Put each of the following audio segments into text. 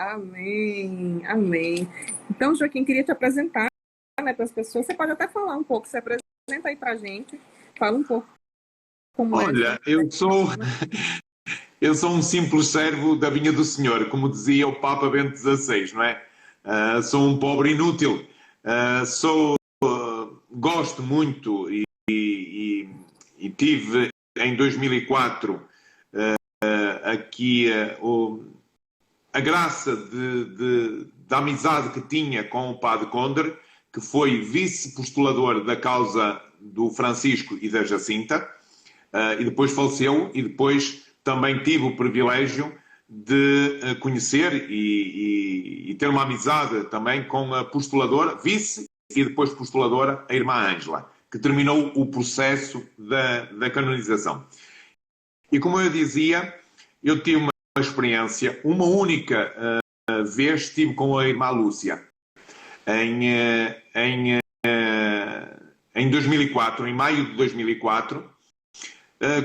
Amém, amém. Então, Joaquim, queria te apresentar, né, para as pessoas. Você pode até falar um pouco, se apresenta aí para a gente, fala um pouco como Olha, eu sou um simples servo da vinha do Senhor, como dizia o Papa Bento XVI, não é? Sou um pobre inútil. Gosto muito e tive em 2004 aqui a graça da amizade que tinha com o Padre Conde, que foi vice-postulador da causa do Francisco e da Jacinta, e depois faleceu, e depois também tive o privilégio de conhecer e ter uma amizade também com a postuladora, vice e depois postuladora, a irmã Ângela, que terminou o processo da canonização. E como eu dizia, eu tive uma experiência, uma única vez estive com a irmã Lúcia, em 2004, em maio de 2004,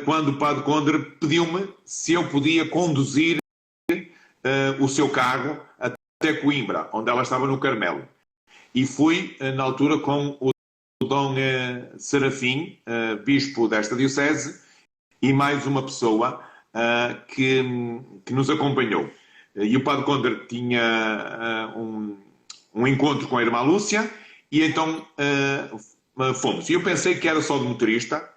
quando o Padre Conde pediu-me se eu podia conduzir o seu carro até Coimbra, onde ela estava no Carmelo. E fui, na altura, com o Dom Serafim, bispo desta diocese, e mais uma pessoa que nos acompanhou. E o Padre Conde tinha um encontro com a irmã Lúcia, e então fomos. E eu pensei que era só de motorista,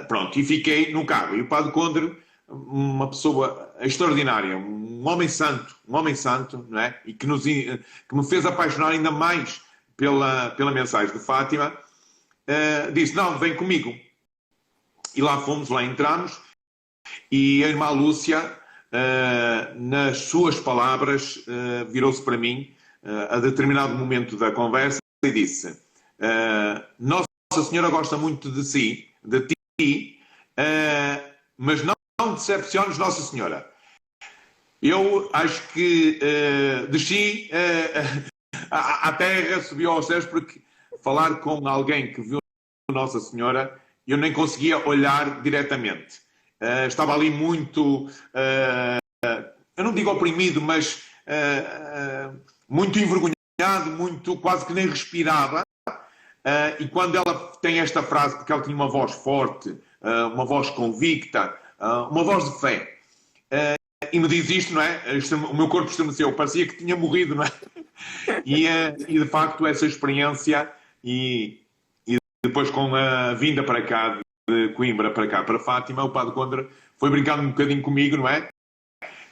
pronto, e fiquei no carro. E o Padre Conde, uma pessoa extraordinária, um homem santo, não é? E que me fez apaixonar ainda mais pela mensagem de Fátima, disse, não, vem comigo. E lá fomos, lá entramos, e a irmã Lúcia, nas suas palavras, virou-se para mim, a determinado momento da conversa, e disse, Nossa Senhora gosta muito de ti, mas não decepciones Nossa Senhora. Eu acho que desci à terra, subi aos céus, porque falar com alguém que viu Nossa Senhora, eu nem conseguia olhar diretamente. Estava ali muito, eu não digo oprimido, mas muito envergonhado, muito, quase que nem respirava. E quando ela tem esta frase, porque ela tinha uma voz forte, uma voz convicta, uma voz de fé, e me diz isto, não é? O meu corpo estremeceu, parecia que tinha morrido, não é? E de facto essa experiência, e depois com a vinda para cá, de Coimbra para cá, para Fátima, o Padre Conde foi brincando um bocadinho comigo, não é?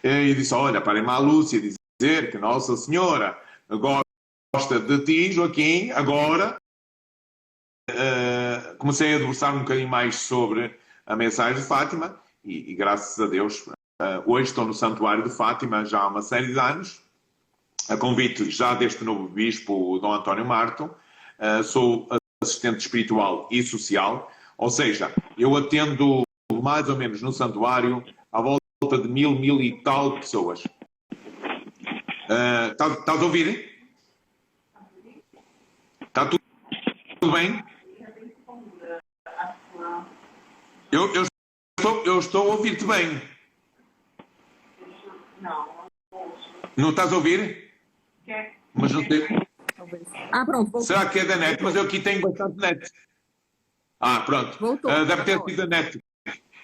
E disse, olha, para a irmã Lúcia dizer que Nossa Senhora gosta de ti, Joaquim, agora comecei a debruçar um bocadinho mais sobre a mensagem de Fátima e graças a Deus hoje estou no Santuário de Fátima já há uma série de anos, a convite já deste novo bispo, o Dom António Marto. Sou assistente espiritual e social, ou seja, eu atendo mais ou menos no santuário à volta de mil e tal pessoas. Estás a ouvir? Está tudo bem? Eu estou a ouvir-te bem. Não estás a ouvir? Mas não sei. Pronto. Voltou. Será que é da net? Mas eu aqui tenho bastante net. Pronto. Deve ter sido da net.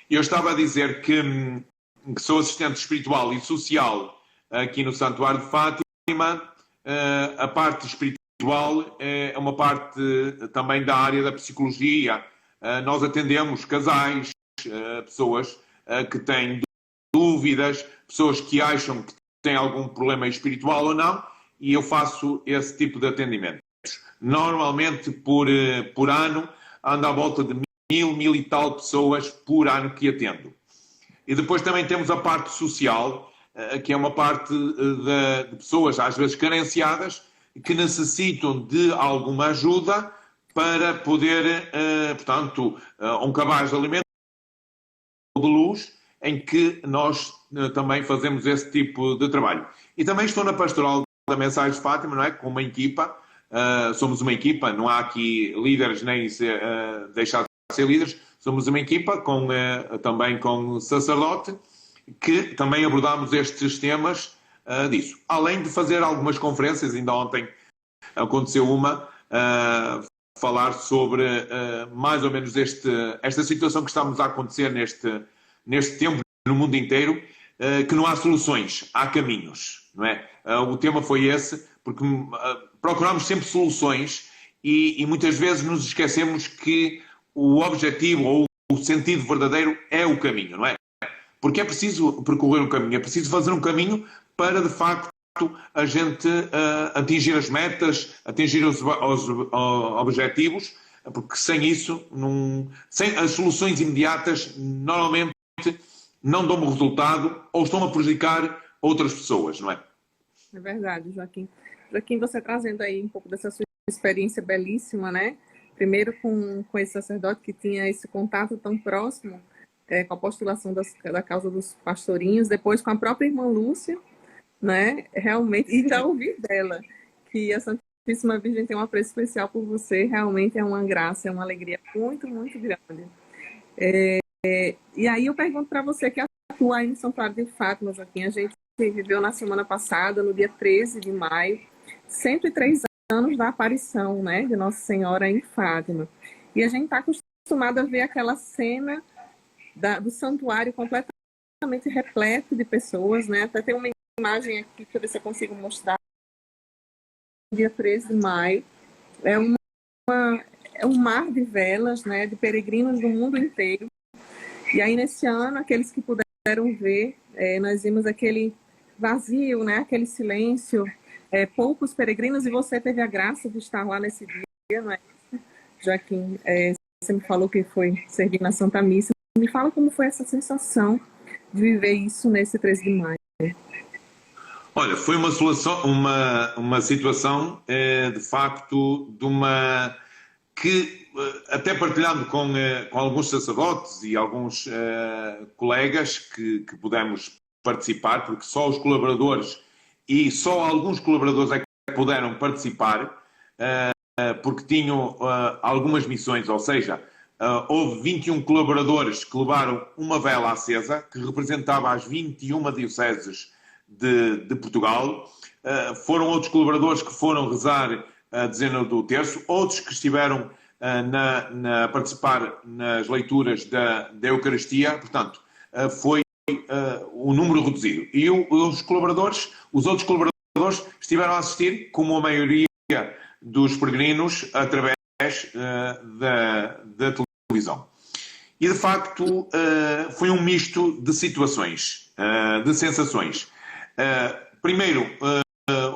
Eu estava a dizer que sou assistente espiritual e social aqui no Santuário de Fátima. A parte espiritual é uma parte também da área da psicologia. Nós atendemos casais, pessoas que têm dúvidas, pessoas que acham que têm algum problema espiritual ou não, e eu faço esse tipo de atendimentos. Normalmente, por ano, ando à volta de mil e tal pessoas por ano que atendo. E depois também temos a parte social, que é uma parte de pessoas, às vezes carenciadas, que necessitam de alguma ajuda para poder, portanto, um cabaz de alimento de luz, em que nós também fazemos esse tipo de trabalho. E também estou na pastoral da Mensagem de Fátima, não é? Com uma equipa, somos uma equipa, não há aqui líderes nem deixar de ser líderes, somos uma equipa também com sacerdote, que também abordamos estes temas disso. Além de fazer algumas conferências, ainda ontem aconteceu uma, falar sobre mais ou menos esta situação que estamos a acontecer neste tempo no mundo inteiro, que não há soluções, há caminhos, não é? O tema foi esse, porque procuramos sempre soluções e muitas vezes nos esquecemos que o objetivo ou o sentido verdadeiro é o caminho, não é? Porque é preciso percorrer um caminho, é preciso fazer um caminho para, de facto, a gente atingir as metas, atingir os objetivos, porque sem isso, sem as soluções imediatas, normalmente não dão um resultado ou estão a prejudicar outras pessoas, não é? É verdade, Joaquim. Joaquim, você trazendo aí um pouco dessa sua experiência belíssima, né? Primeiro com esse sacerdote que tinha esse contato tão próximo com a postulação da causa dos pastorinhos, depois com a própria irmã Lúcia, né? Realmente, e já ouvi dela que a Santíssima Virgem tem um apreço especial por você, realmente é uma graça, é uma alegria muito, muito grande. E aí eu pergunto para você que atua aí no Santuário de Fátima, Joaquim, a gente viveu na semana passada, no dia 13 de maio, 103 anos da aparição, né, de Nossa Senhora em Fátima. E a gente está acostumado a ver aquela cena do santuário completamente repleto de pessoas, né? Até tem uma imagem aqui, para ver se eu consigo mostrar. Dia 13 de maio. É um mar de velas, né? De peregrinos do mundo inteiro. E aí, nesse ano, aqueles que puderam ver, nós vimos aquele vazio, né? Aquele silêncio, poucos peregrinos, e você teve a graça de estar lá nesse dia, não é? Joaquim, você me falou que foi servir na Santa Missa. Me fala como foi essa sensação de viver isso nesse 13 de maio. Olha, foi uma situação, de facto, que, até partilhando com alguns sacerdotes e alguns colegas que pudemos participar, porque só os colaboradores e só alguns colaboradores é que puderam participar, porque tinham algumas missões, ou seja, houve 21 colaboradores que levaram uma vela acesa, que representava as 21 dioceses de Portugal. Foram outros colaboradores que foram rezar a dezena do terço, outros que estiveram a participar nas leituras da Eucaristia. Portanto, foi o número reduzido. E os outros colaboradores estiveram a assistir, como a maioria dos peregrinos, através da televisão. E, de facto, foi um misto de situações, de sensações. Primeiro,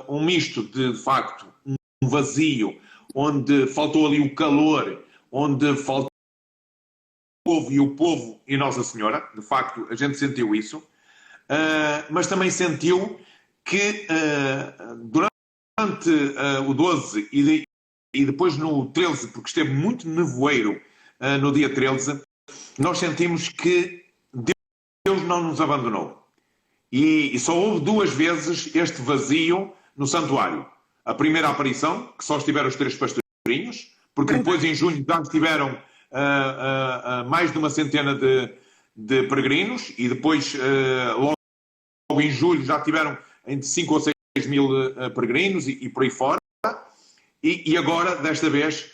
um misto de facto, um vazio, onde faltou ali o calor, onde faltou o povo e Nossa Senhora. De facto, a gente sentiu isso. Mas também sentiu que durante o 12 e depois no 13, porque esteve muito nevoeiro no dia 13, nós sentimos que Deus não nos abandonou. E só houve 2 vezes este vazio no santuário. A primeira aparição, que só estiveram os 3 pastorinhos, porque depois em junho já estiveram mais de uma centena de peregrinos, e depois logo em julho já tiveram entre 5 ou 6 mil peregrinos e por aí fora. E agora, desta vez,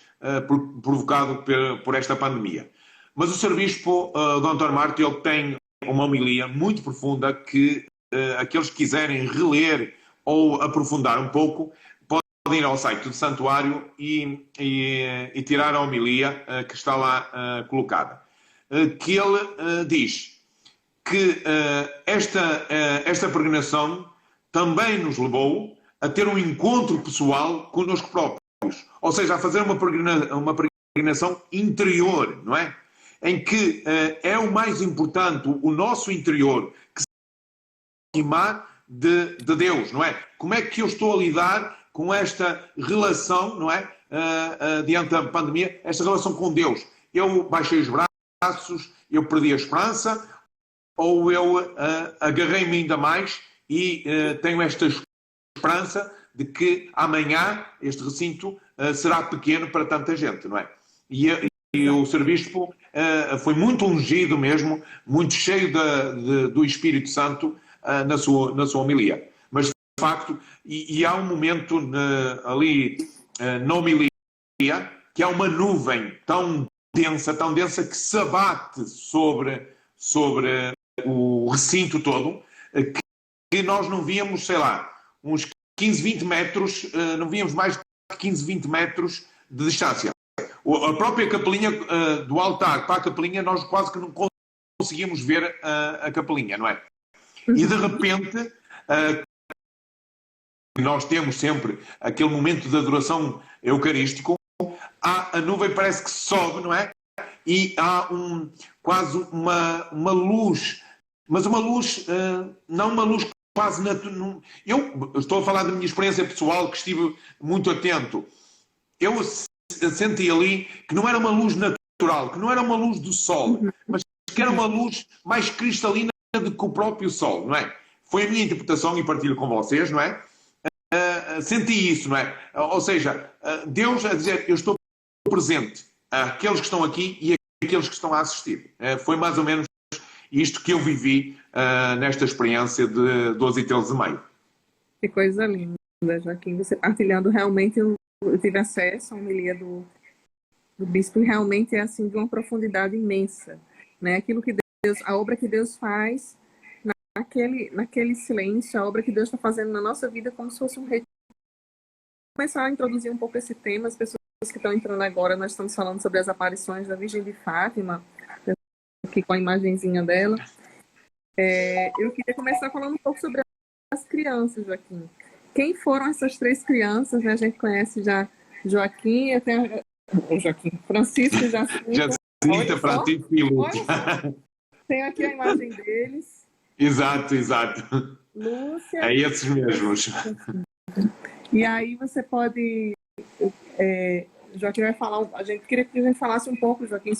provocado por esta pandemia. Mas o Sr. Bispo, Dom António Marto, ele tem uma homilia muito profunda que aqueles que quiserem reler ou aprofundar um pouco podem ir ao site do Santuário e tirar a homilia que está lá colocada. Que ele diz que esta peregrinação também nos levou a ter um encontro pessoal connosco próprios. Ou seja, a fazer uma peregrinação interior, não é? Em que é o mais importante, o nosso interior, que se aproximar de Deus, não é? Como é que eu estou a lidar com esta relação, não é? Diante da pandemia, esta relação com Deus. Eu baixei os braços, eu perdi a esperança, ou eu agarrei-me ainda mais e tenho esta esperança de que amanhã este recinto será pequeno para tanta gente, não é? E o Sr. Bispo foi muito ungido mesmo, muito cheio do Espírito Santo na sua homilia. Mas facto, e há um momento ali na homilia, que há uma nuvem tão densa que se abate sobre o recinto todo, que nós não víamos, sei lá, uns 15, 20 metros, não víamos mais de 15, 20 metros de distância. A própria capelinha, do altar para a capelinha, nós quase que não conseguíamos ver a capelinha, não é? E de repente, nós temos sempre aquele momento de adoração eucarístico, a nuvem parece que sobe, não é? E há quase uma luz, mas uma luz, não uma luz quase natural. Eu estou a falar da minha experiência pessoal, que estive muito atento. Eu senti ali que não era uma luz natural, que não era uma luz do sol, mas que era uma luz mais cristalina do que o próprio sol, não é? Foi a minha interpretação e partilho com vocês, não é? Senti isso, não é? Ou seja, Deus a dizer, eu estou presente àqueles que estão aqui e àqueles que estão a assistir. Foi mais ou menos isto que eu vivi nesta experiência de 12 e 13 de maio. Que coisa linda, Joaquim. Você partilhando, realmente eu tive acesso à homilia do bispo e realmente é assim de uma profundidade imensa, né? Aquilo que Deus, a obra que Deus faz naquele silêncio, a obra que Deus está fazendo na nossa vida, como se fosse um retiro. Começar a introduzir um pouco esse tema. As pessoas que estão entrando agora, nós estamos falando sobre as aparições da Virgem de Fátima, aqui com a imagenzinha dela. Eu queria começar falando um pouco sobre as crianças, Joaquim. Quem foram essas 3 crianças, né? A gente conhece já Joaquim, até Joaquim, Francisco e Jacinta, Francisco e Lúcia. Tem aqui a imagem deles. Exato. Lúcia. É esses mesmos. E aí você pode... Joaquim vai falar... A gente queria que a gente falasse um pouco, Joaquim,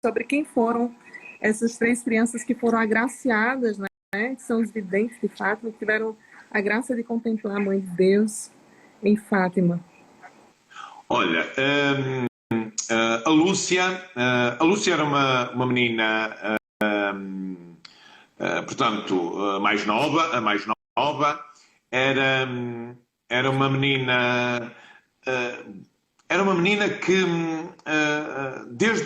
sobre quem foram essas 3 crianças que foram agraciadas, né? Que são os videntes de Fátima, que tiveram a graça de contemplar a Mãe de Deus em Fátima. Olha, a Lúcia era uma menina, portanto, mais nova, era uma menina, que desde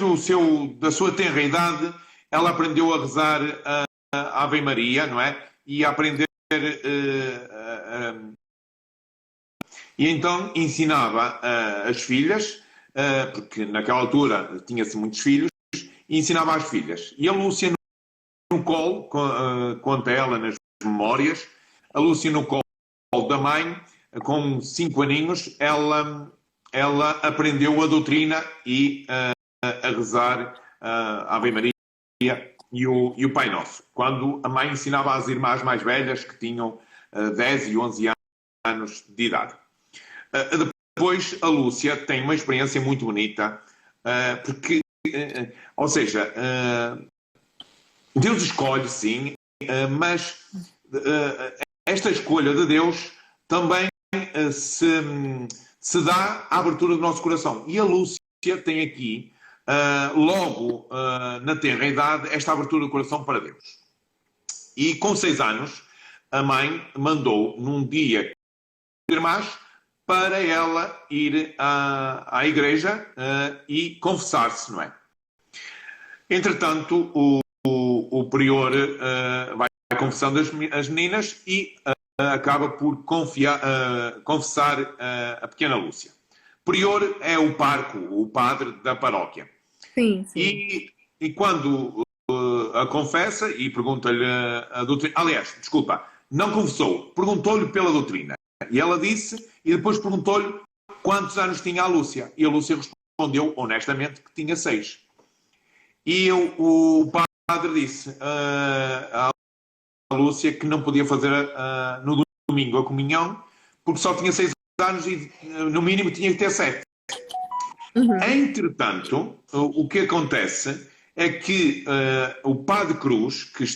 da sua tenra idade, ela aprendeu a rezar a Ave Maria, não é? E a aprender e então ensinava as filhas, porque naquela altura tinha-se muitos filhos, e ensinava às filhas. E a Lúcia no colo, conta ela nas memórias, a Lúcia no colo da mãe, com 5 aninhos, ela aprendeu a doutrina e a rezar a Ave Maria e o Pai Nosso. Quando a mãe ensinava às irmãs mais velhas, que tinham 10 e 11 anos de idade. Depois, a Lúcia tem uma experiência muito bonita, porque, ou seja, Deus escolhe, sim, mas esta escolha de Deus também se dá à abertura do nosso coração. E a Lúcia tem aqui, logo na tenra idade, esta abertura do coração para Deus. E com 6 anos, a mãe mandou, num dia, irmãs, para ela ir à igreja e confessar-se, não é? Entretanto, o prior vai confessando as meninas e acaba por confessar a pequena Lúcia. Prior é o parco, o padre da paróquia. Sim. E quando a confessa e pergunta-lhe a doutrina... Aliás, desculpa, não confessou, perguntou-lhe pela doutrina. E ela disse, e depois perguntou-lhe quantos anos tinha a Lúcia. E a Lúcia respondeu, honestamente, que tinha 6. E o padre disse à Lúcia que não podia fazer no domingo a comunhão, porque só tinha 6 anos e no mínimo tinha que ter 7. Entretanto, o que acontece é que o Padre Cruz, que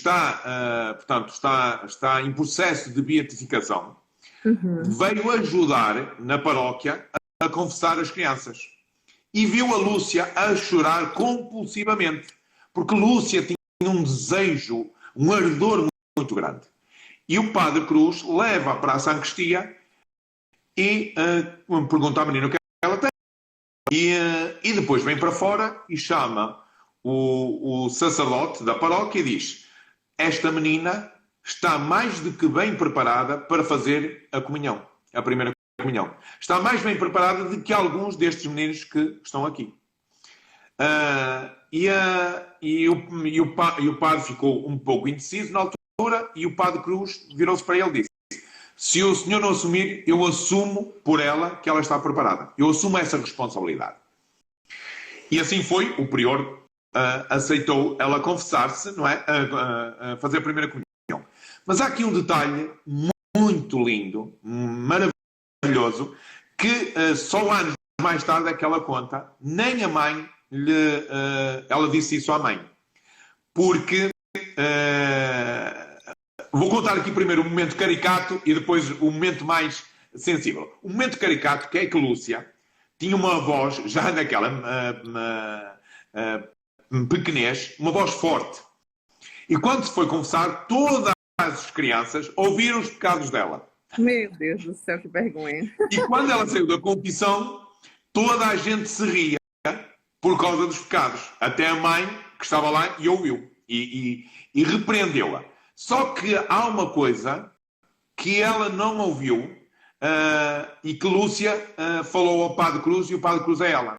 portanto, está em processo de beatificação, veio ajudar na paróquia a confessar as crianças. E viu a Lúcia a chorar compulsivamente, porque Lúcia tinha um desejo, um ardor muito grande. E o Padre Cruz leva para a sacristia e pergunta à menina o que ela tem. E depois vem para fora e chama o sacerdote da paróquia e diz: esta menina está mais do que bem preparada para fazer a comunhão, a primeira comunhão. Está mais bem preparada do que alguns destes meninos que estão aqui. E o padre ficou um pouco indeciso na altura e o Padre Cruz virou-se para ele e disse: se o senhor não assumir, eu assumo por ela que ela está preparada. Eu assumo essa responsabilidade. E assim foi, o prior aceitou ela confessar-se, não é? Fazer a primeira comunhão. Mas há aqui um detalhe muito lindo, maravilhoso, que só anos mais tarde é que ela conta. Nem a mãe ela disse isso à mãe. Porque vou contar aqui primeiro o momento caricato e depois o momento mais sensível. O momento caricato, que é que Lúcia tinha uma voz, já naquela pequenez, uma voz forte. E quando se foi confessar, todas as crianças ouviram os pecados dela. Meu Deus do céu, que vergonha. E quando ela saiu da confissão, toda a gente se ria por causa dos pecados. Até a mãe, que estava lá, e ouviu. E repreendeu-a. Só que há uma coisa que ela não ouviu e que Lúcia falou ao Padre Cruz e o Padre Cruz a ela.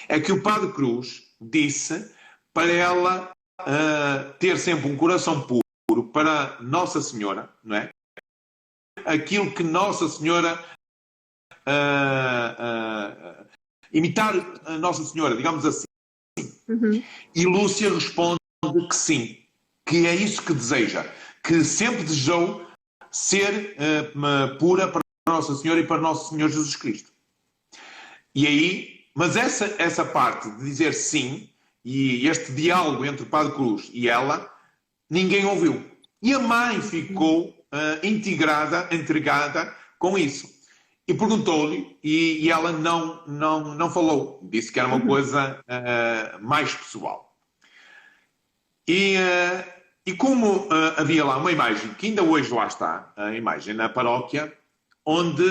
É que o Padre Cruz disse para ela ter sempre um coração puro para Nossa Senhora, não é? Aquilo que Nossa Senhora imitar a Nossa Senhora, digamos assim. Uhum. E Lúcia responde que sim, que é isso que deseja, que sempre desejou ser pura para Nossa Senhora e para Nosso Senhor Jesus Cristo. E aí, mas essa parte de dizer sim, e este diálogo entre o Padre Cruz e ela, ninguém ouviu. E a mãe ficou intrigada com isso. E perguntou-lhe, e ela não falou. Disse que era uma coisa mais pessoal. E como havia lá uma imagem, que ainda hoje lá está, a imagem na paróquia, onde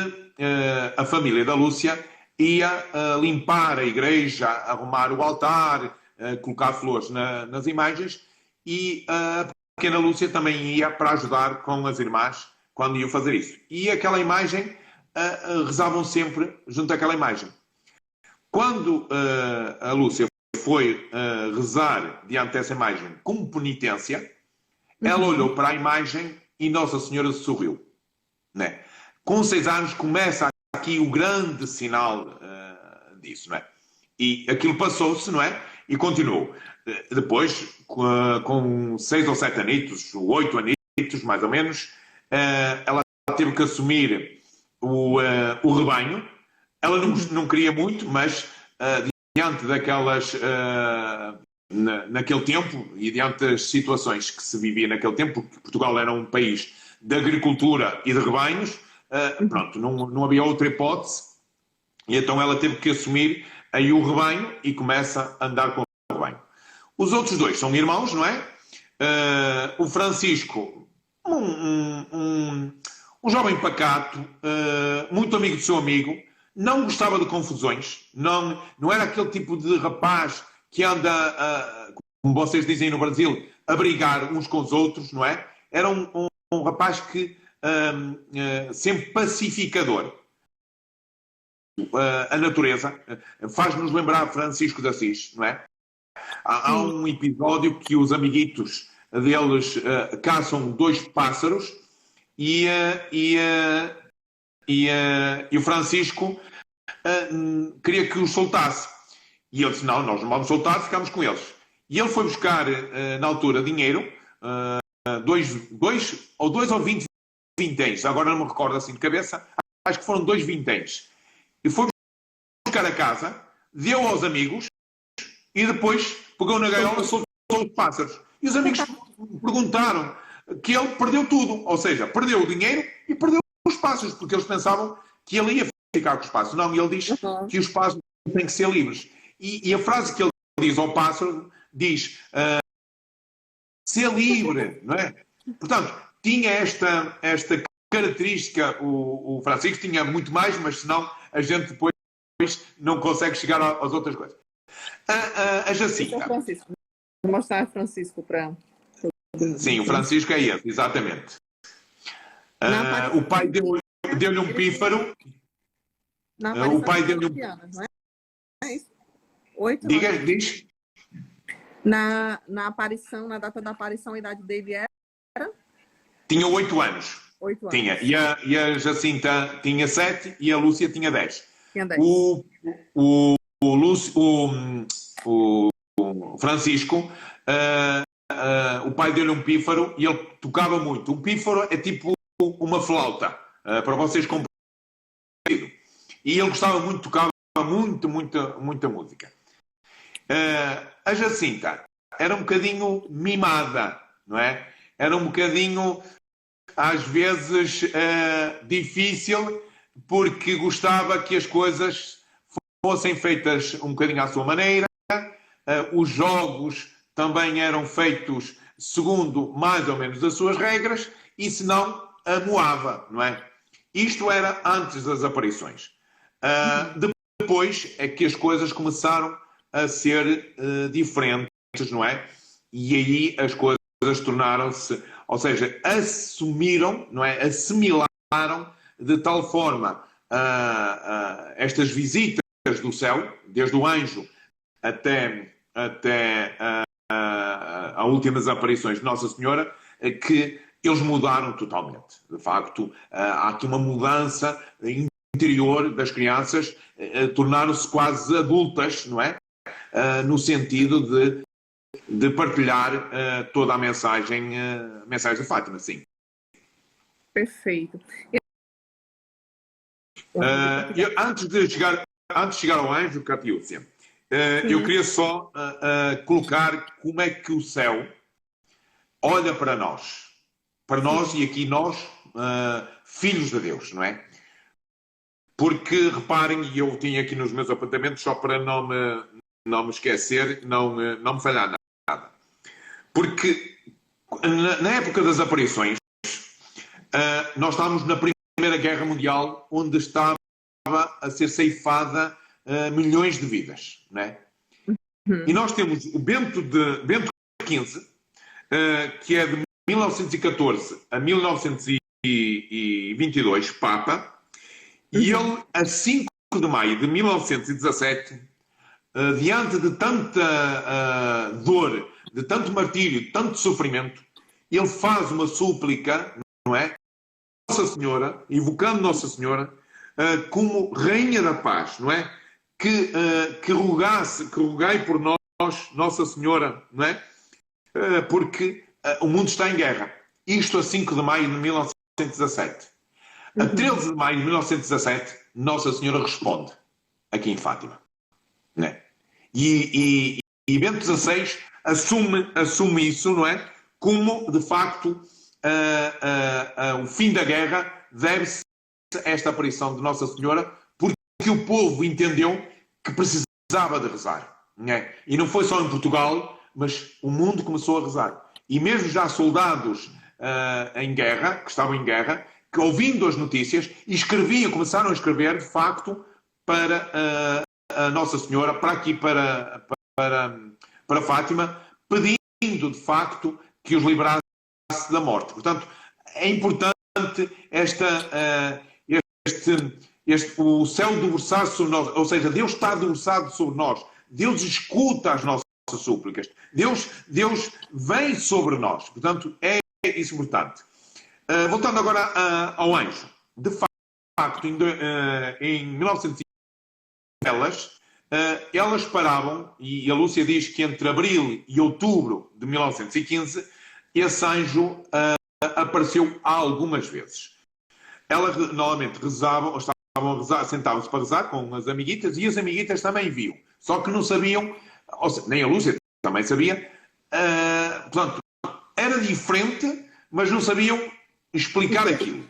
a família da Lúcia ia limpar a igreja, arrumar o altar, colocar flores nas imagens, e a pequena Lúcia também ia para ajudar com as irmãs quando iam fazer isso. E aquela imagem, rezavam sempre junto àquela imagem. Quando a Lúcia foi rezar diante dessa imagem como penitência, ela olhou para a imagem e Nossa Senhora sorriu. Né? Com 6 anos começa aqui o grande sinal disso. Não é? E aquilo passou-se, não é? E continuou. Depois, com 6 ou 7 anitos, 8 anitos, mais ou menos, ela teve que assumir o rebanho. Ela não queria muito, mas diante daquelas... naquele tempo, e diante das situações que se vivia naquele tempo, porque Portugal era um país de agricultura e de rebanhos, pronto, não havia outra hipótese, e então ela teve que assumir aí o rebanho e começa a andar com o rebanho. Os outros dois são irmãos, não é? O Francisco, um jovem pacato, muito amigo do seu amigo, não gostava de confusões, não era aquele tipo de rapaz que anda, como vocês dizem no Brasil, a brigar uns com os outros, não é? Era um rapaz que sempre pacificador. A natureza faz-nos lembrar Francisco de Assis, não é? Há um episódio que os amiguitos deles caçam 2 pássaros e o Francisco queria que os soltasse. E ele disse, não, nós não vamos soltar, ficamos com eles. E ele foi buscar, na altura, dinheiro, 2 ou 20 vinténs, agora não me recordo assim de cabeça, acho que foram 2 vinténs. E foi buscar a casa, deu aos amigos, e depois pegou na gaiola e soltou os pássaros. E os amigos perguntaram que ele perdeu tudo, ou seja, perdeu o dinheiro e perdeu os pássaros, porque eles pensavam que ele ia ficar com os pássaros. Não, e ele diz que os pássaros têm que ser livres. E a frase que ele diz ao pássaro diz ser livre, não é? Portanto, tinha esta característica, o Francisco tinha muito mais, mas senão a gente depois não consegue chegar às outras coisas. A Jacinta. Esse é o Francisco. Vou mostrar o Francisco para... Sim, o Francisco é esse, exatamente. O pai deu-lhe um pífaro. O pai deu-lhe um... Não é isso? 8, Diz. Na aparição, na data da aparição, a idade dele era? Tinha 8 anos. 8 anos. Tinha. E a Jacinta tinha 7 e a Lúcia tinha 10. Tinha 10. O Francisco, o pai deu-lhe um pífaro e ele tocava muito. Um pífaro é tipo uma flauta, para vocês compreenderem. E ele gostava muito, tocava muita música. A Jacinta era um bocadinho mimada, não é? Era um bocadinho, às vezes, difícil, porque gostava que as coisas fossem feitas um bocadinho à sua maneira. Os jogos também eram feitos segundo mais ou menos as suas regras, e se não, amuava, não é? Isto era antes das aparições. Depois é que as coisas começaram a ser diferentes, não é? E aí as coisas tornaram-se, ou seja, assumiram, não é? Assimilaram de tal forma estas visitas do céu, desde o anjo até as últimas aparições de Nossa Senhora, que eles mudaram totalmente. De facto, há aqui uma mudança interior das crianças, tornaram-se quase adultas, não é? No sentido de partilhar toda a mensagem de Fátima, sim. Perfeito. Antes de chegar ao anjo, Catiúcia, eu queria só colocar como é que o céu olha para nós. Para nós, e aqui nós, filhos de Deus, não é? Porque, reparem, e eu tinha aqui nos meus apontamentos, só para não me esquecer, não me falhar nada. Porque, na época das aparições, nós estávamos na Primeira Guerra Mundial, onde estava a ser ceifada milhões de vidas, não é? E nós temos o Bento XV, que é de 1914 a 1922, Papa, e ele, a 5 de maio de 1917, diante de tanta dor, de tanto martírio, de tanto sofrimento, ele faz uma súplica, não é? Nossa Senhora, invocando Nossa Senhora, como Rainha da Paz, não é? Que rogai por nós, Nossa Senhora, não é? Porque o mundo está em guerra. Isto a 5 de maio de 1917. A 13 de maio de 1917, Nossa Senhora responde, aqui em Fátima. Não é? E Bento XVI assume isso, não é? Como, de facto, o fim da guerra deve-se a esta aparição de Nossa Senhora, porque o povo entendeu que precisava de rezar. Não é? E não foi só em Portugal, mas o mundo começou a rezar. E mesmo já soldados em guerra, que estavam em guerra, que ouvindo as notícias, começaram a escrever, de facto, para a Nossa Senhora, para aqui, para Fátima, pedindo, de facto, que os livrasse da morte. Portanto, é importante o céu debruçar-se sobre nós, ou seja, Deus está debruçado sobre nós, Deus escuta as nossas súplicas, Deus vem sobre nós. Portanto, é isso importante. Voltando agora ao anjo. De facto, em 1950, elas paravam, e a Lúcia diz que entre abril e outubro de 1915, esse anjo apareceu algumas vezes. Elas normalmente rezavam, ou estavam a rezar, sentavam-se para rezar com as amiguitas, e as amiguitas também viam. Só que não sabiam, ou seja, nem a Lúcia também sabia, portanto, era diferente, mas não sabiam explicar aquilo.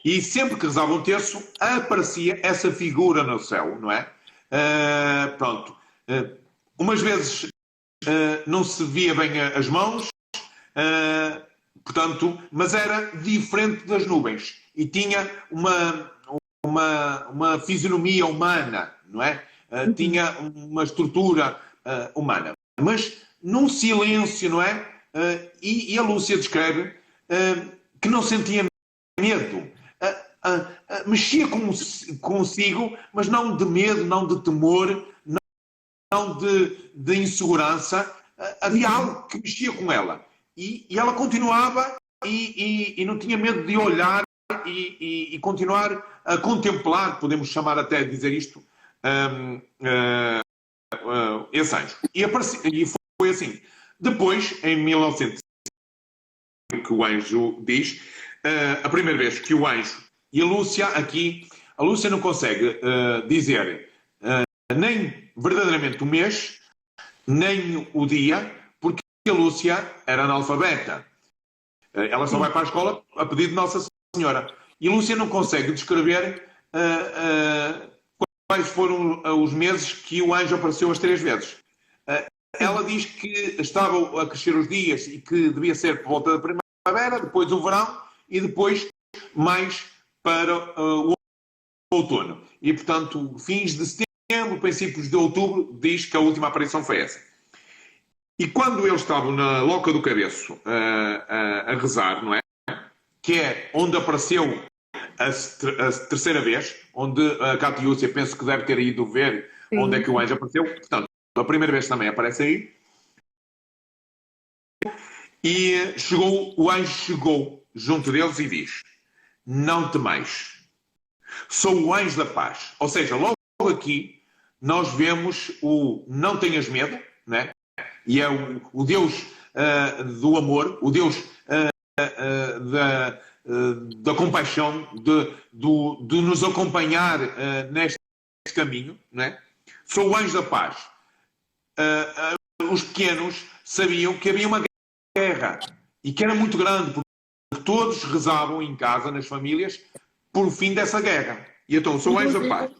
E sempre que rezavam o terço, aparecia essa figura no céu, não é? Pronto. Umas vezes não se via bem as mãos, Portanto, mas era diferente das nuvens e tinha uma fisionomia humana, não é? Tinha uma estrutura humana. Mas num silêncio, não é? E a Lúcia descreve que não sentia medo. Mexia consigo, mas não de medo, não de temor, não de insegurança. Havia algo que mexia com ela. E ela continuava e não tinha medo de olhar e continuar a contemplar, podemos chamar até de dizer isto, esse anjo. E foi assim. Depois, em 1900, que o anjo diz, a primeira vez que o anjo e a Lúcia aqui, a Lúcia não consegue dizer nem verdadeiramente o mês, nem o dia, porque a Lúcia era analfabeta. Ela só vai para a escola a pedido de Nossa Senhora. E a Lúcia não consegue descrever quais foram os meses que o anjo apareceu as 3 vezes. Ela diz que estavam a crescer os dias e que devia ser por volta da primavera, depois o verão e depois mais para o outono. E, portanto, fins de setembro, princípios de outubro, diz que a última aparição foi essa. E quando eles estavam na Loca do Cabeço a rezar, não é? Que é onde apareceu a terceira vez, onde a Catiúcia penso que deve ter ido ver onde é que o anjo apareceu. Portanto, a primeira vez também aparece aí. E o anjo chegou junto deles e diz: não temais, sou o anjo da paz. Ou seja, logo aqui nós vemos o não tenhas medo, né? E é o Deus do amor, o Deus da compaixão, de nos acompanhar neste caminho, né? Sou o anjo da paz. Os pequenos sabiam que havia uma guerra e que era muito grande, porque todos rezavam em casa, nas famílias, por o fim dessa guerra. E então, sou o anjo da paz.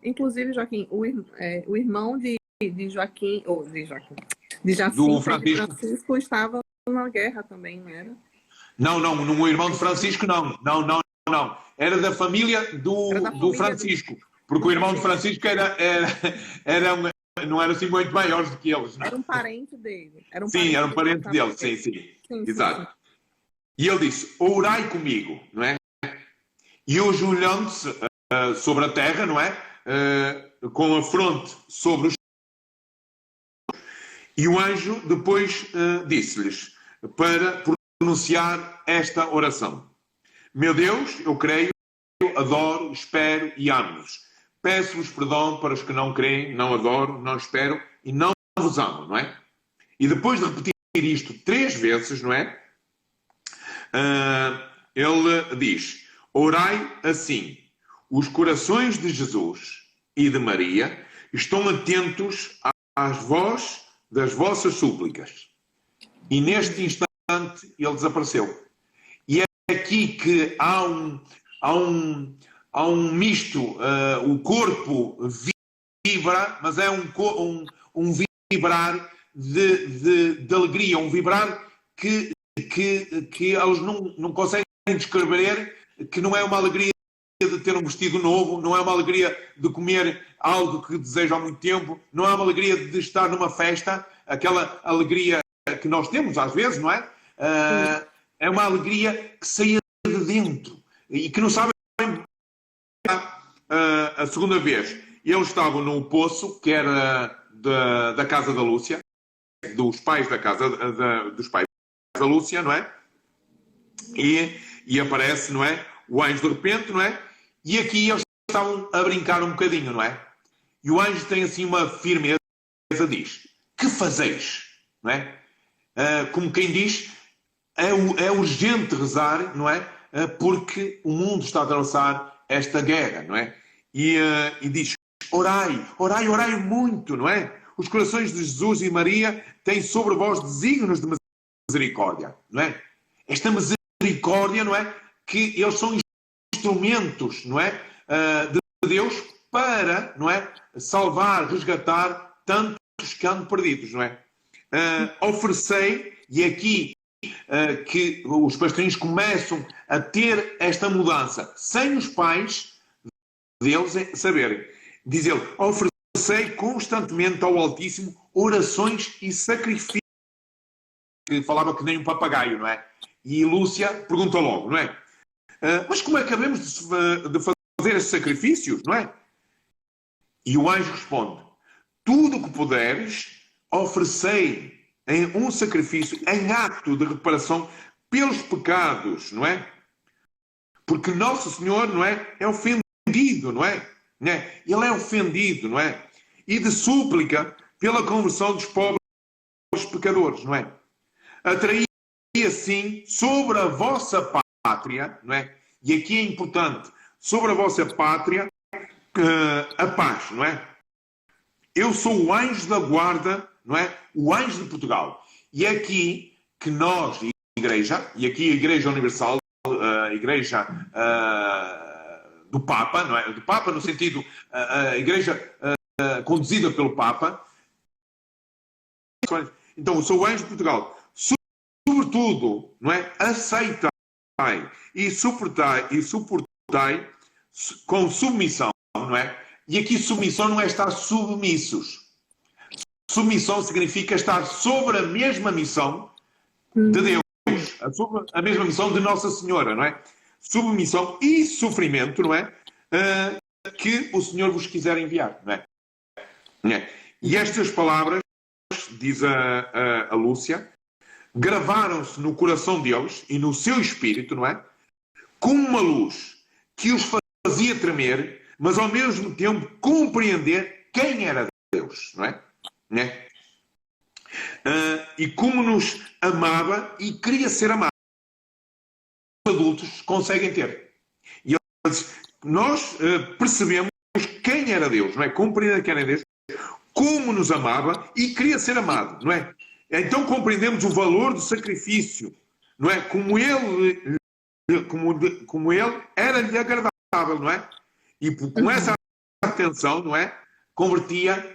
Inclusive, Joaquim, o irmão de Joaquim, ou de do Francisco estava na guerra também, não era? Não, o irmão de Francisco não. Era da família do Francisco. Porque o irmão de Francisco não era assim muito maior do que eles. Não? Era um parente dele. Era um parente dele, sim. Exato. Sim. E ele disse: orai comigo, não é? E eu ajoelhando-se sobre a terra, não é? Com a fronte sobre os. E o anjo depois disse-lhes para pronunciar esta oração: meu Deus, eu creio, adoro, espero e amo-vos. Peço-vos perdão para os que não creem, não adoro, não espero e não vos amo, não é? E depois de repetir isto 3 vezes, não é? Ele diz: orai assim, os corações de Jesus e de Maria estão atentos às vozes das vossas súplicas. E neste instante ele desapareceu. E é aqui que há um misto, o corpo vibra, mas é um vibrar de alegria, um vibrar que eles não conseguem descrever, que não é uma alegria de ter um vestido novo, não é uma alegria de comer algo que deseja há muito tempo, não é uma alegria de estar numa festa, aquela alegria que nós temos às vezes, não é? É uma alegria que saía de dentro e que não sabem. A segunda vez, eles estavam no poço, que era da casa da Lúcia, dos pais da casa, dos pais da Lúcia, não é? E aparece, não é? O anjo de repente, não é? E aqui eles estavam a brincar um bocadinho, não é? E o anjo tem assim uma firmeza, diz: que fazeis? Não é? Como quem diz, é urgente rezar, não é? Porque o mundo está a atravessar esta guerra, não é? E diz: orai muito, não é? Os corações de Jesus e Maria têm sobre vós desígnios de misericórdia, não é? Esta misericórdia, não é? Que eles são instrumentos, não é? De Deus para, não é? Salvar, resgatar tantos que andam perdidos, não é? Oferecei, e aqui que os pastorinhos começam a ter esta mudança, sem os pais deles saberem. Diz ele, oferecei constantemente ao Altíssimo orações e sacrifícios. Que falava que nem um papagaio, não é? E Lúcia pergunta logo, não é? Mas como é que havemos de fazer esses sacrifícios, não é? E o anjo responde, tudo o que puderes, oferecei em um sacrifício em acto de reparação pelos pecados, não é? Porque Nosso Senhor, não é? É ofendido, não é? Ele é ofendido, não é? E de súplica pela conversão dos pobres pecadores, não é? Atrair assim sobre a vossa pátria, não é? E aqui é importante, sobre a vossa pátria, a paz, não é? Eu sou o anjo da guarda, não é? O anjo de Portugal. E é aqui que nós, Igreja, e aqui a Igreja Universal, a Igreja do Papa, não é? Do Papa no sentido, a Igreja conduzida pelo Papa. Então, eu sou o anjo de Portugal. Sobretudo, não é? Aceitai e suportai com submissão, não é? E aqui submissão não é estar submissos. Submissão significa estar sobre a mesma missão de Deus, sobre a mesma missão de Nossa Senhora, não é? Submissão e sofrimento, não é? Que o Senhor vos quiser enviar, não é? E estas palavras, diz a Lúcia, gravaram-se no coração deles e no seu espírito, não é? Como uma luz que os fazia tremer, mas ao mesmo tempo compreender quem era Deus, não é? E como nos amava e queria ser amado. Os adultos conseguem ter. E nós percebemos quem era Deus, não é? Compreender quem era Deus, como nos amava e queria ser amado, não é? Então compreendemos o valor do sacrifício, não é? Como ele era-lhe agradável, não é? E com essa atenção, não é? Convertia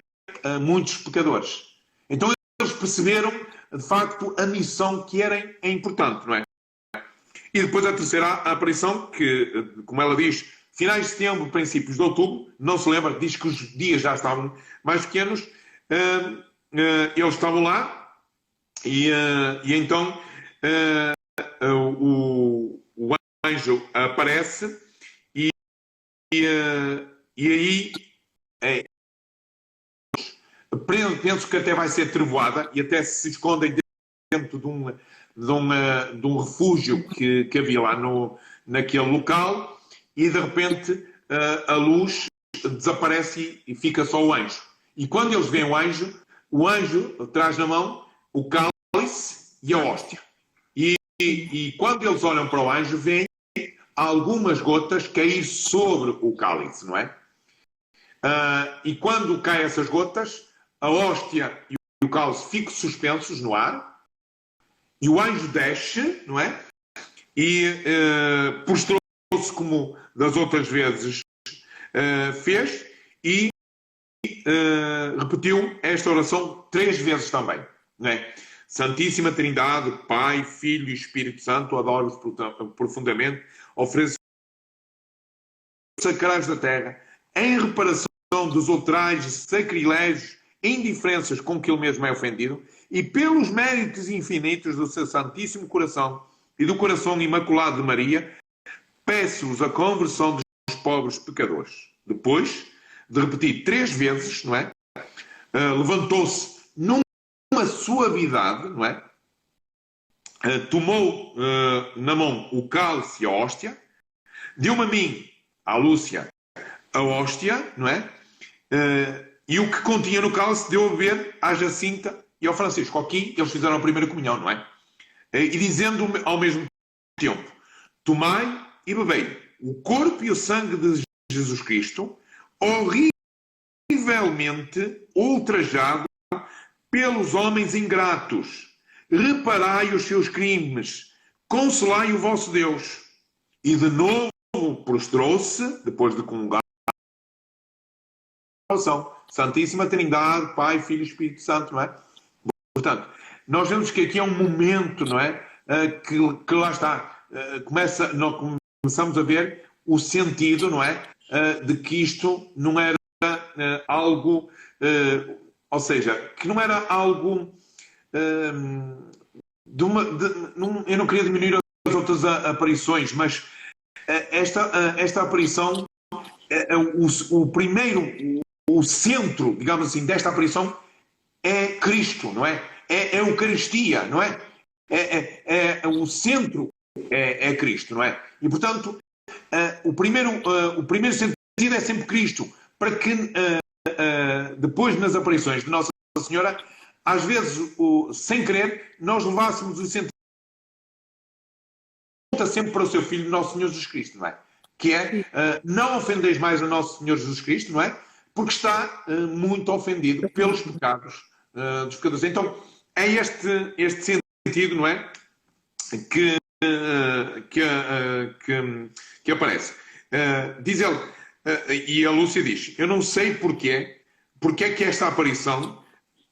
muitos pecadores. Então eles perceberam, de facto, a missão que era importante, não é? E depois a terceira aparição, que, como ela diz, finais de setembro, princípios de outubro, não se lembra, diz que os dias já estavam mais pequenos, eles estavam lá, e então o anjo aparece, e aí penso que até vai ser trevoada, e até se escondem dentro de um refúgio que havia lá naquele local, e de repente a luz desaparece e fica só o anjo. E quando eles veem o anjo traz na mão o cálice e a hóstia. E quando eles olham para o anjo, veem algumas gotas cair sobre o cálice, não é? E quando caem essas gotas, a hóstia e o cálice ficam suspensos no ar, e o anjo desce, não é? E prostrou-se como das outras vezes fez, e repetiu esta oração 3 vezes também, não é? Santíssima Trindade, Pai, Filho e Espírito Santo, adoro-vos profundamente, ofereço sacrais da terra, em reparação dos ultrajes, sacrilégios e indiferenças com que ele mesmo é ofendido, e pelos méritos infinitos do seu Santíssimo Coração e do Coração Imaculado de Maria, peço-vos a conversão dos pobres pecadores. Depois de repetir 3 vezes, não é? Levantou-se numa suavidade, não é? Tomou na mão o cálice e a hóstia, deu-me a mim, à Lúcia, a hóstia, não é? E o que continha no cálice deu a beber à Jacinta e ao Francisco. Aqui eles fizeram a primeira comunhão, não é? E dizendo ao mesmo tempo, tomai e bebei o corpo e o sangue de Jesus Cristo, horrivelmente ultrajado pelos homens ingratos. Reparai os seus crimes, consolai o vosso Deus. E de novo prostrou-se, depois de comungar, Santíssima Trindade, Pai, Filho e Espírito Santo, não é? Portanto, nós vemos que aqui é um momento, não é? que lá está, nós começamos a ver o sentido, não é? De que isto não era algo, ou seja, que não era algo eu não queria diminuir as outras aparições, mas esta aparição, o centro, digamos assim, desta aparição é Cristo, não é? É a Eucaristia, não é? O centro é Cristo, não é? E, portanto, o primeiro sentido é sempre Cristo, para que depois nas aparições de Nossa Senhora, às vezes, sem querer, nós levássemos o sentido sempre para o seu Filho, Nosso Senhor Jesus Cristo, não é? Que é, não ofendeis mais o Nosso Senhor Jesus Cristo, não é? Porque está muito ofendido pelos pecados dos pecadores. Então, é este sentido, não é? Que aparece. Diz ele, e a Lúcia diz, eu não sei porque é que esta aparição,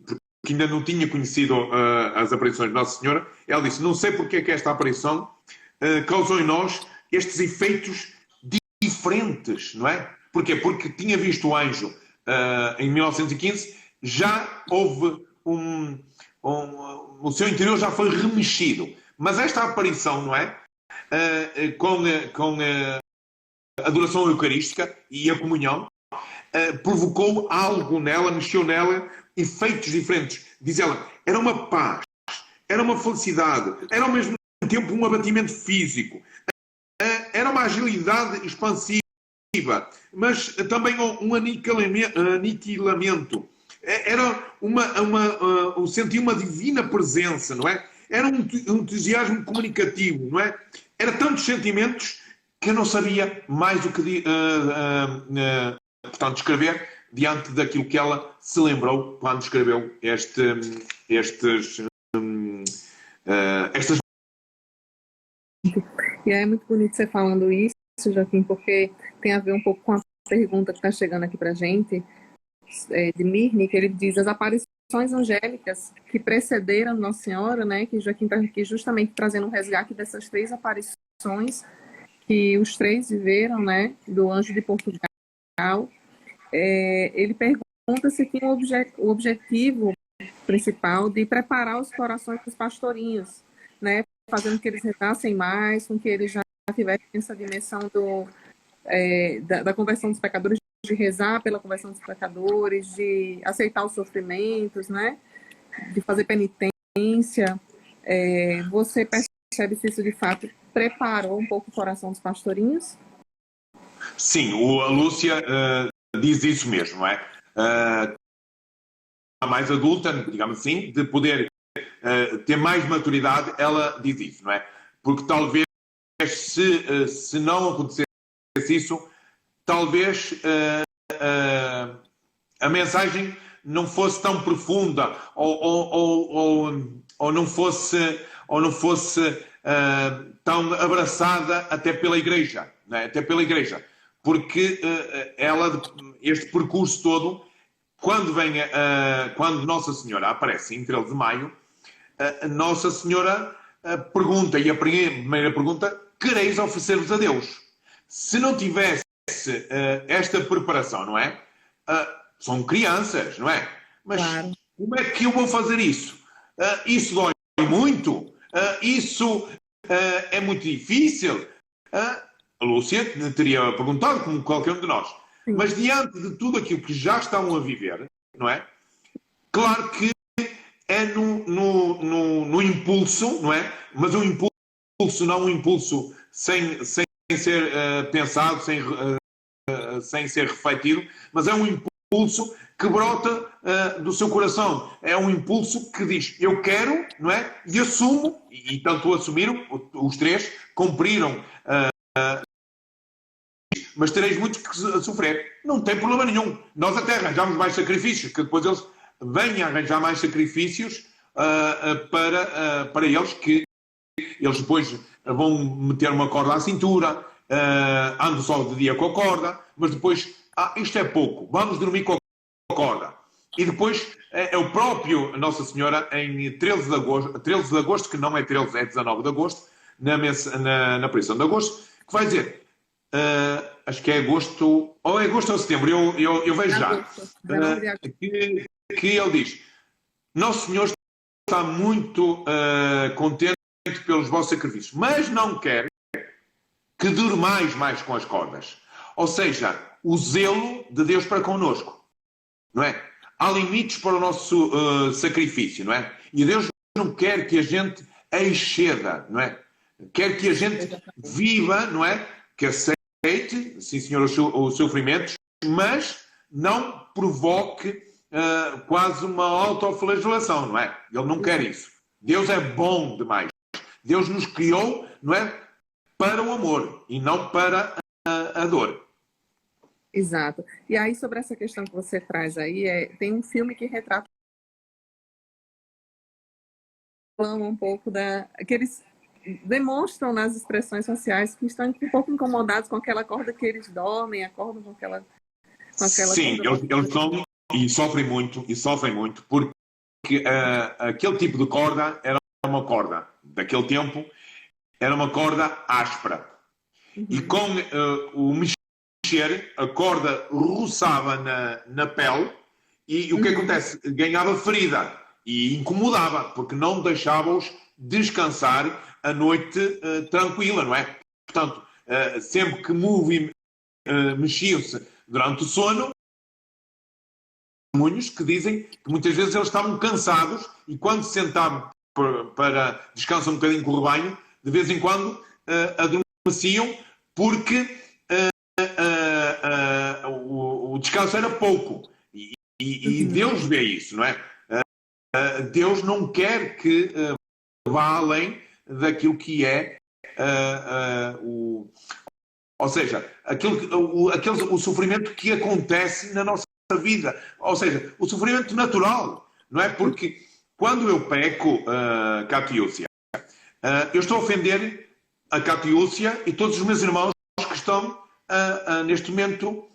porque ainda não tinha conhecido as aparições de Nossa Senhora, ela disse, não sei porque é que esta aparição causou em nós estes efeitos diferentes, não é? Porquê? Porque tinha visto o anjo em 1915, já houve o seu interior já foi remexido. Mas esta aparição, não é? Com a adoração eucarística e a comunhão, provocou algo nela, mexeu nela, efeitos diferentes. Diz ela, era uma paz, era uma felicidade, era ao mesmo tempo um abatimento físico, era uma agilidade expansiva, mas também um aniquilamento. Era sentia uma divina presença, não é? Era um entusiasmo comunicativo, não é? Era tantos sentimentos que eu não sabia mais o que portanto, escrever diante daquilo que ela se lembrou quando escreveu estas. E é muito bonito você falando isso, Joaquim, porque tem a ver um pouco com a pergunta que está chegando aqui para a gente, de Mirne, que ele diz as aparições angélicas que precederam Nossa Senhora, né, que Joaquim está aqui justamente trazendo um resgate dessas 3 aparições que os 3 viveram, né, do anjo de Portugal. Ele pergunta se tinha o objetivo principal de preparar os corações dos pastorinhos, né, fazendo com que eles rezassem mais, com que eles já tivessem essa dimensão da conversão dos pecadores, de rezar pela conversão dos pecadores, de aceitar os sofrimentos, né? De fazer penitência. Você percebe se isso de fato preparou um pouco o coração dos pastorinhos? Sim, a Lúcia diz isso mesmo, não é? A mais adulta, digamos assim, de poder ter mais maturidade, ela diz isso, não é? Porque talvez se não acontecesse isso, talvez a mensagem não fosse tão profunda ou não fosse tão abraçada até pela Igreja, não é? Até pela Igreja, porque este percurso todo, quando Nossa Senhora aparece em 13 de maio, Nossa Senhora pergunta, e a primeira pergunta, quereis oferecer-vos a Deus? Se não tivesse esta preparação, não é? São crianças, não é? Mas claro, como é que eu vou fazer isso? Isso dói muito? Isso é muito difícil? A Lúcia teria perguntado, como qualquer um de nós. Sim. Mas diante de tudo aquilo que já estão a viver, não é? Claro que é no impulso, não é? Mas um impulso, não um impulso sem ser pensado, sem ser refletido, mas é um impulso que brota do seu coração. É um impulso que diz, eu quero, não é? E assumo, e tanto assumiram, os 3 cumpriram, mas tereis muito que sofrer. Não tem problema nenhum. Nós até arranjamos mais sacrifícios, que depois eles venham a arranjar mais sacrifícios para eles, que eles depois vão meter uma corda à cintura, andam só de dia com a corda, mas depois, isto é pouco, vamos dormir com a corda. E depois é o próprio Nossa Senhora, em 13 de agosto, que não é 13, é 19 de agosto, na aparição de agosto, que vai dizer, acho que é agosto, ou é agosto ou setembro, eu vejo já, Agosto, 19 de agosto. que ele diz, Nosso Senhor está muito contente pelos vossos sacrifícios, mas não quer que durmais mais com as cordas. Ou seja, o zelo de Deus para connosco, não é? Há limites para o nosso sacrifício, não é? E Deus não quer que a gente exceda, não é? Quer que a gente viva, não é? Que aceite, sim senhor, os sofrimentos, mas não provoque quase uma autoflagelação, não é? Ele não quer isso. Deus é bom demais. Deus nos criou, não é? Para o amor e não para a dor. Exato. E aí, sobre essa questão que você traz aí, tem um filme que retrata um pouco que eles demonstram nas expressões faciais que estão um pouco incomodados com aquela corda que eles dormem, acordam com aquela Sim, eles são e sofrem muito, porque aquele tipo de corda era uma corda daquele tempo, era uma corda áspera. Uhum. E com o mexer, a corda roçava na pele e o que acontece? Ganhava ferida e incomodava, porque não deixava-os descansar a noite tranquila, não é? Portanto, sempre que mexiam-se durante o sono, testemunhos que dizem que muitas vezes eles estavam cansados e quando se sentavam para descansar um bocadinho com o rebanho, de vez em quando adormeciam porque o descanso era pouco. E Deus vê isso, não é? Deus não quer que vá além daquilo que é ou seja, o sofrimento que acontece na nossa vida. Ou seja, o sofrimento natural, não é? Porque quando eu peco, Catiúcia, eu estou a ofender a Catiúcia e todos os meus irmãos que estão neste momento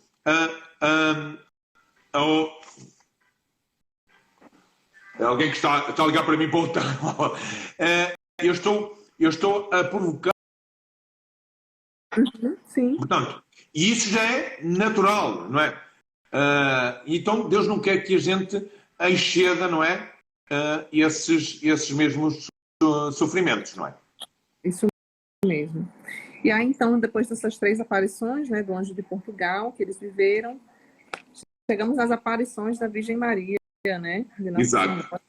alguém que está a ligar para mim para o botão. Eu estou a provocar. Sim. Portanto, e isso já é natural, não é? Então Deus não quer que a gente exceda, não é? Esses mesmos sofrimentos, não é? Isso mesmo. E aí, então, depois dessas 3 aparições, né, do Anjo de Portugal, que eles viveram, chegamos às aparições da Virgem Maria, né? De Nossa Exato. Senhora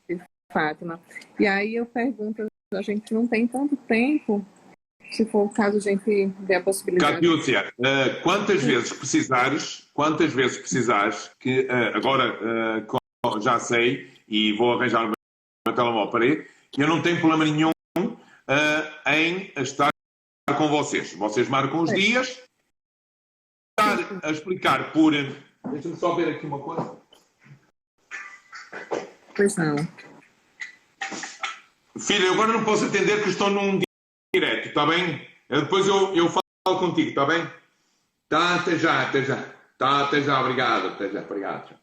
de Fátima. E aí eu pergunto, a gente não tem tanto tempo, se for o caso, a gente vê a possibilidade. Catiúcia, quantas vezes precisares, que agora já sei e vou arranjar o meu telemóvel para ir, eu não tenho problema nenhum em estar com vocês. Vocês marcam os dias, estar a explicar por... Deixa-me só ver aqui uma coisa. Pois não. Filha, eu agora não posso atender que estou num direto, está bem? Depois eu falo contigo, está bem? Tá, até já. Tá, até já, obrigado. Até já, obrigado.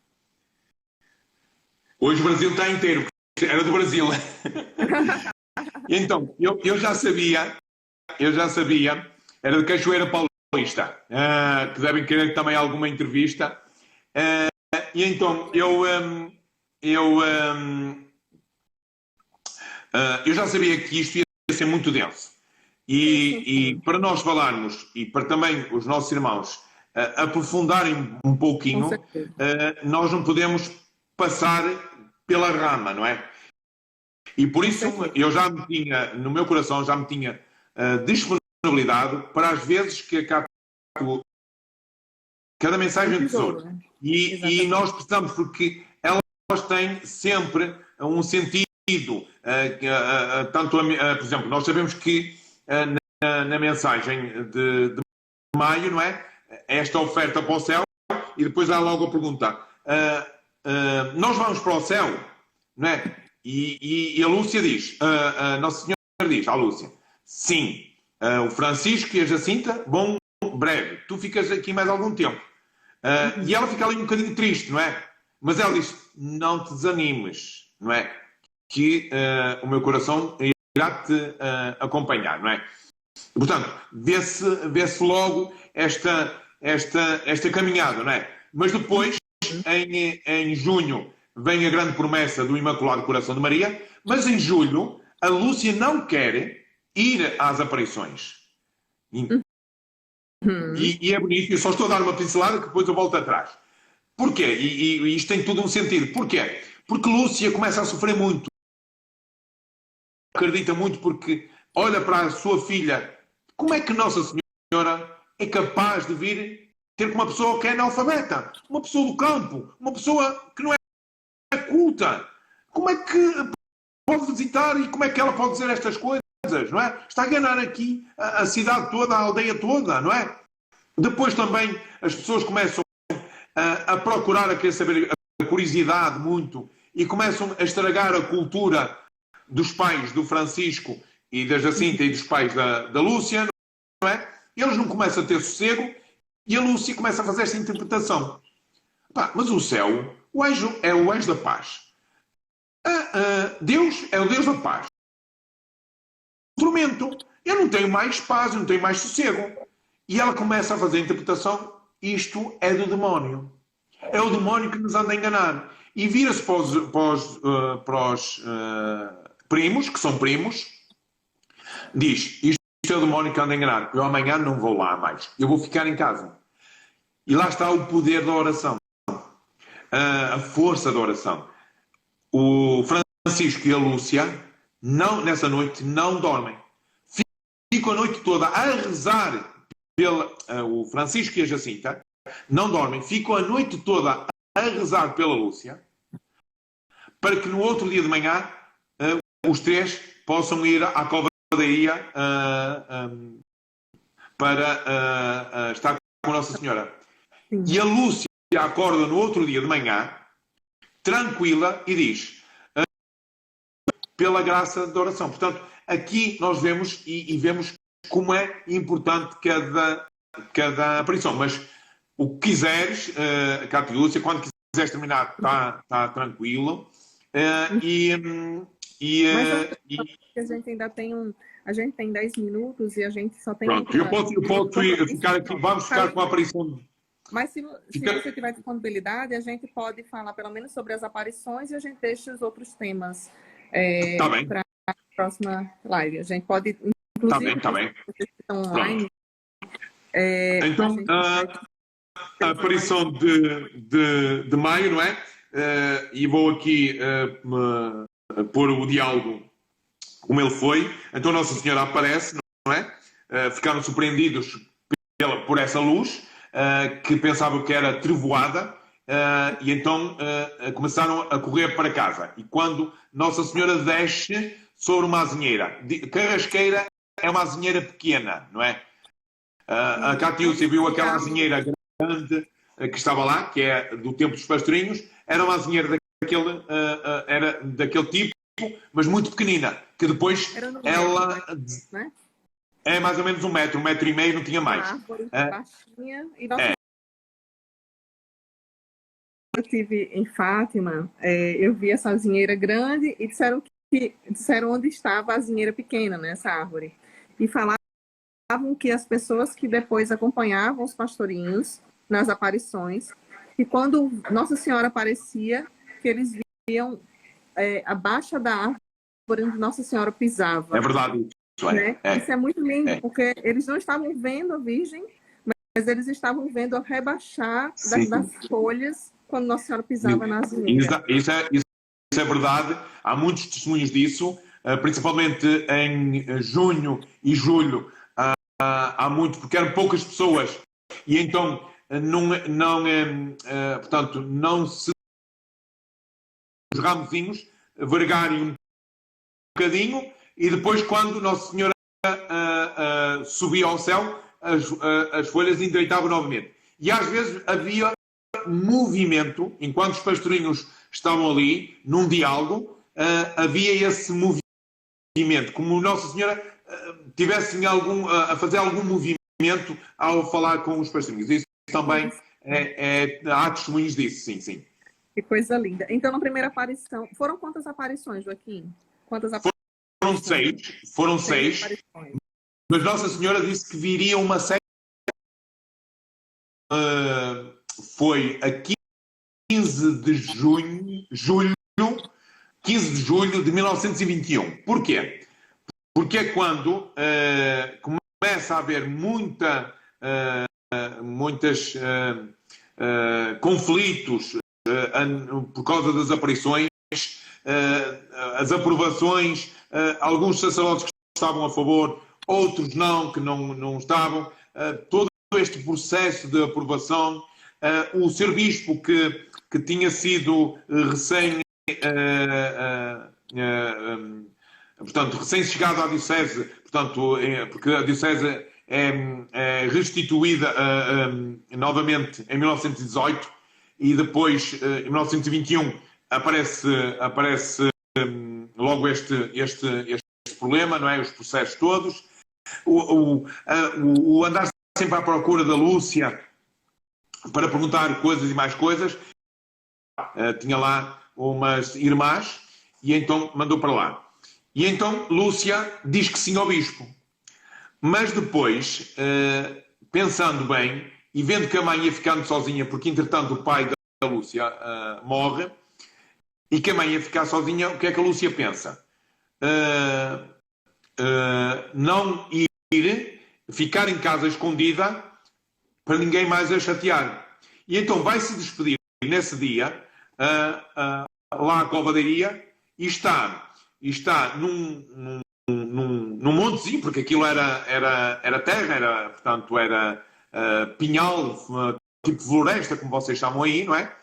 Hoje o Brasil está inteiro, era do Brasil. Então, eu já sabia, era de Cachoeira Paulista, que devem querer também alguma entrevista. E então, eu já sabia que isto ia ser muito denso. E para nós falarmos, e para também os nossos irmãos aprofundarem um pouquinho, nós não podemos passar pela rama, não é? E por isso eu já me tinha, no meu coração, já me tinha disponibilidade para as vezes que acabo cada mensagem de tesouro. E nós precisamos, porque elas têm sempre um sentido. Tanto, por exemplo, nós sabemos que na mensagem de maio, não é? Esta oferta para o céu, e depois há logo a pergunta: nós vamos para o céu, não é? E a Lúcia diz, a Nossa Senhora diz à Lúcia: sim, o Francisco e a Jacinta vão breve, tu ficas aqui mais algum tempo. E ela fica ali um bocadinho triste, não é? Mas ela diz, não te desanimes, não é? Que o meu coração irá-te acompanhar, não é? Portanto, vê-se logo esta caminhada, não é? Mas depois, em junho, vem a grande promessa do Imaculado Coração de Maria, mas em julho, a Lúcia não quer ir às aparições. E é bonito, eu só estou a dar uma pincelada que depois eu volto atrás. Porquê? E isto tem tudo um sentido. Porquê? Porque Lúcia começa a sofrer muito. Acredita muito porque olha para a sua filha. Como é que Nossa Senhora é capaz de vir ter com uma pessoa que é analfabeta? Uma pessoa do campo? Uma pessoa que não é culta? Como é que pode visitar e como é que ela pode dizer estas coisas? Não é? Está a enganar aqui a cidade toda, a aldeia toda, não é? Depois também as pessoas começam a procurar, a querer saber, a curiosidade muito, e começam a estragar a cultura dos pais do Francisco e da Jacinta e dos pais da Lúcia, não é? Eles não começam a ter sossego e a Lúcia começa a fazer esta interpretação. Pá, mas o céu, o anjo é o anjo da paz. Deus é o Deus da paz. O tormento, eu não tenho mais paz, eu não tenho mais sossego. E ela começa a fazer a interpretação, isto é do demónio. É o demónio que nos anda a enganar. E vira-se para os primos, que são primos, diz, isto é o demónio que anda a enganar. Eu amanhã não vou lá mais. Eu vou ficar em casa. E lá está o poder da oração. A força da oração. O Francisco e a Lúcia, nessa noite, não dormem. Ficam a noite toda a rezar o Francisco e a Jacinta, não dormem. Ficam a noite toda a rezar pela Lúcia, para que no outro dia de manhã os três possam ir à covadaria para estar com Nossa Senhora. Sim. E a Lúcia acorda no outro dia de manhã, tranquila, e diz, pela graça da oração. Portanto, aqui nós vemos e vemos como é importante cada aparição. Mas o que quiseres, Cátia e Lúcia, quando quiseres terminar, está tranquilo. A gente ainda tem a gente tem 10 minutos e a gente só tem... Pronto, eu posso ficar aqui, vamos ficar com a aparição... Mas se você tiver disponibilidade, a gente pode falar pelo menos sobre as aparições e a gente deixa os outros temas para a próxima live. A gente pode, inclusive, tá bem. Vocês que estão online... Então, a aparição de maio, não é? E vou aqui pôr o diálogo como ele foi. Então Nossa Senhora aparece, não é? Ficaram surpreendidos por essa luz, que pensavam que era trevoada, e então começaram a correr para casa. E quando Nossa Senhora desce sobre uma azinheira, Carrasqueira é uma azinheira pequena, não é? A Catiúcia viu aquela azinheira grande que estava lá, que é do tempo dos pastorinhos, era uma azinheira daquele tipo, mas muito pequenina, que depois ela... É mais ou menos 1 metro, 1,5 metros, não tinha mais. Baixinha. E eu estive em Fátima, eu vi essa azinheira grande e disseram onde estava a azinheira pequena, né, essa árvore. E falavam que as pessoas que depois acompanhavam os pastorinhos nas aparições, e quando Nossa Senhora aparecia, que eles viam a baixa da árvore onde Nossa Senhora pisava. É verdade. Né? Isso é muito lindo, porque eles não estavam vendo a Virgem, mas eles estavam vendo a rebaixar das folhas quando Nossa Senhora pisava na azinheira. Isso é verdade. Há muitos testemunhos disso, principalmente em junho e julho. Há muito, porque eram poucas pessoas. E então, portanto, não se... Os ramozinhos vergarem um bocadinho. E depois, quando Nossa Senhora subia ao céu, as folhas endireitavam novamente. E às vezes havia movimento, enquanto os pastorinhos estavam ali, num diálogo, havia esse movimento, como Nossa Senhora tivesse a fazer algum movimento ao falar com os pastorinhos. Isso também há testemunhos disso, sim. Que coisa linda. Então, na primeira aparição, foram quantas aparições, Joaquim? Quantas aparições? Foram seis, aparições. mas Nossa Senhora disse que viria uma série. Foi a 15 de julho 15 de julho de 1921. Porquê? Porque é quando começa a haver muitos conflitos por causa das aparições, as aprovações, alguns sacerdotes que estavam a favor, outros não, que não estavam. Todo este processo de aprovação, o Sr. Bispo que tinha sido recém-chegado à Diocese, portanto, porque a Diocese é restituída novamente em 1918 e depois, em 1921, aparece logo este problema, não é? Os processos todos. O andar sempre à procura da Lúcia para perguntar coisas e mais coisas. Tinha lá umas irmãs e então mandou para lá. E então Lúcia diz que sim ao bispo. Mas depois, pensando bem e vendo que a mãe ia ficando sozinha, porque entretanto o pai da Lúcia morre, e que a mãe ia ficar sozinha, o que é que a Lúcia pensa? Não ir, ficar em casa escondida para ninguém mais a chatear. E então vai se despedir nesse dia lá à Covadeiria e está num montezinho, porque aquilo era terra, portanto era pinhal, tipo floresta, como vocês chamam aí, não é?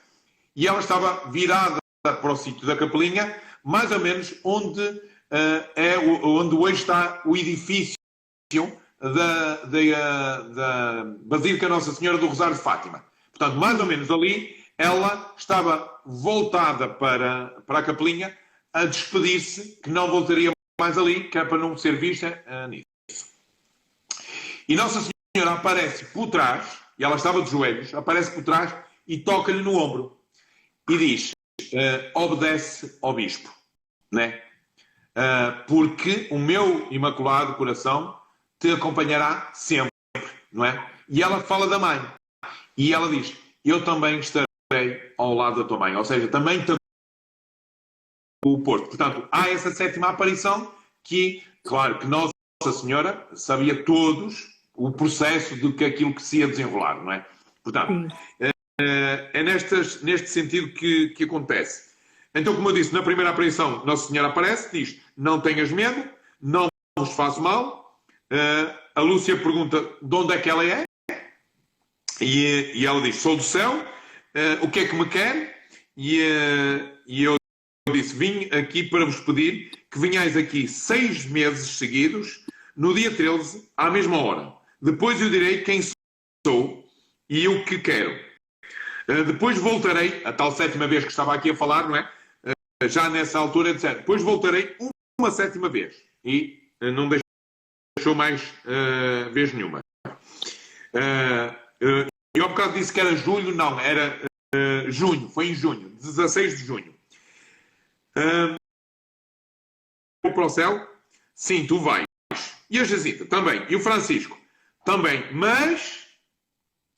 E ela estava virada para o sítio da capelinha, mais ou menos onde hoje está o edifício da Basílica Nossa Senhora do Rosário de Fátima. Portanto, mais ou menos ali, ela estava voltada para a capelinha a despedir-se, que não voltaria mais ali, que é para não ser vista nisso. E Nossa Senhora aparece por trás, e ela estava de joelhos, aparece por trás e toca-lhe no ombro. E diz, obedece ao bispo, né? Porque o meu imaculado coração te acompanhará sempre, não é? E ela fala da mãe. E ela diz, eu também estarei ao lado da tua mãe. Ou seja, também te o Porto. Portanto, há essa sétima aparição que, claro, que Nossa Senhora sabia todos o processo de que aquilo que se ia desenrolar, não é? Portanto, é neste sentido que acontece. Então, como eu disse, na primeira aparição, Nossa Senhora aparece, diz, não tenhas medo, não vos faço mal. A Lúcia pergunta de onde é que ela é, e ela diz, sou do céu, o que é que me quer? E eu disse, vim aqui para vos pedir que venhais aqui 6 meses seguidos, no dia 13, à mesma hora. Depois eu direi quem sou e o que quero. Depois voltarei, a tal sétima vez que estava aqui a falar, não é? Já nessa altura, etc. Depois voltarei uma sétima vez. E não deixou mais vez nenhuma. Eu há bocado disse que era julho, não, era junho, foi em junho, 16 de junho. Para o céu? Sim, tu vais. E a Jacinta? Também. E o Francisco? Também. Mas,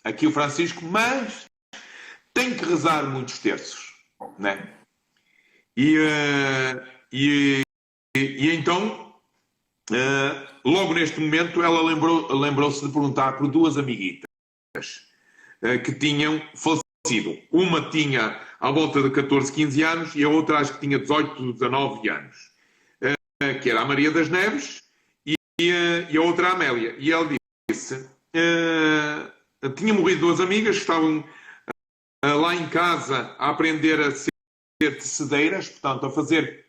aqui o Francisco, mas tem que rezar muitos terços, né? E então, logo neste momento, ela lembrou-se de perguntar por 2 amiguitas que tinham falecido. Uma tinha à volta de 14, 15 anos e a outra acho que tinha 18, 19 anos. Que era a Maria das Neves e a outra a Amélia. E ela disse, tinha morrido 2 amigas que estavam lá em casa a aprender a ser tecedeiras, portanto a fazer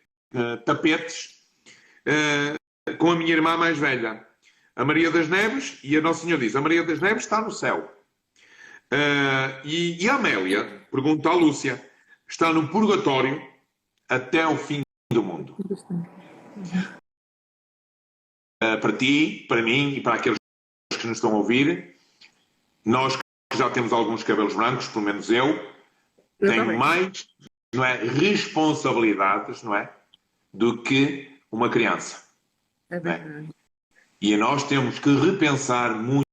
tapetes, com a minha irmã mais velha, a Maria das Neves, e a Nossa Senhora diz, a Maria das Neves está no céu. E a Amélia, pergunta à Lúcia, está no purgatório até ao fim do mundo. Para ti, para mim e para aqueles que nos estão a ouvir, nós que já temos alguns cabelos brancos, pelo menos eu, Eu tem também. mais, não é, responsabilidades, não é, do que uma criança, É não é? verdade. E nós temos que repensar muito